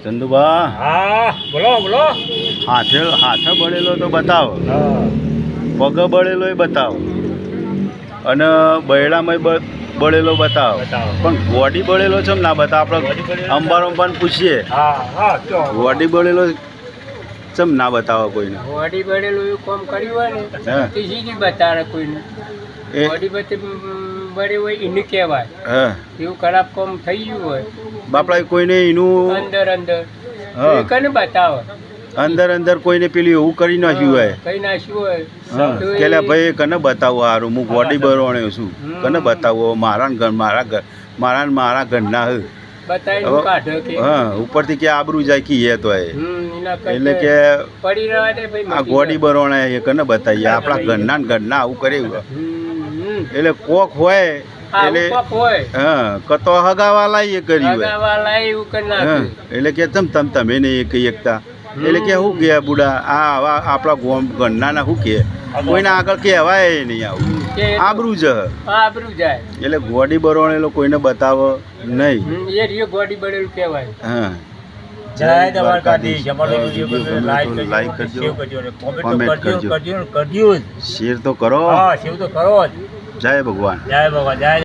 ચંદુભા હા બોલો બોલો. હાથે બળેલો તો બતાવો, હા પગ બળેલો એ બતાવો, અને બૈડામાં બળેલો બતાવો. બતાવો. પણ ગોડી બળેલો છે ના બતાવો. ગોડી આપણે બળેલો અંબારોંબાને પૂછીએ, હા હા તો ગોડી બળેલો ચમ ના બતાવો કોઈને. બોડી બળેલું એવું કામ કર્યું હોય ને હા. તે સીધી બતાવે કોઈને. એ બોડી બળે હોય એને કહેવાય. હા એવું ખરાબ કામ થઈ ગયું હોય બાપડા કોઈને એનું અંદર હા. એ કને બતાવે અંદર કોઈને પેલું એવું કરી નાખ્યું હોય. કઈ નાખ્યું હોય હા તો એ- કે લે ભાઈ કને બતાવો હારું, હું ગોડી બરવાણ્યો છું, કને બતાવો. મારા ને ઘર મારા ઘરના હ. બતાવીને કાઢે કે હા ઉપરથી કે આબરૂ જાય કે એ તો એ એના એટલે કરતા કે પડી રહ્યા ને ભાઈ આ ગોડી બરવાણા એ કને બતાવીએ. આપણા ઘરના આવું કર્યું એટલે કોક હોય એટલે હા કતો હગાવાલા એ કર્યું હોય. હા એટલે કે તમે નહીં કહી શકતા. એટલે કે શું કે બુડા આ આવા આપણા ઘરના શું કે કોઈને આગળ કહેવાય નહીં આવું, આબરૂ જ. આબરૂ જાય એટલે ગોડી બરવાણેલો કોઈને બતાવો નહીં. એ રહ્યો ગોડી બળેલું કહેવાય. હા જય દ્વારકાધીશ. અમારો વિડીયો લાઈક કરજો, શેર કરજો અને કોમેન્ટ કોમેન્ટ કરજો. કરજો જ. શેર તો કરો. હા શેર તો કરો જ. જય ભગવાન. જય ભગવાન જય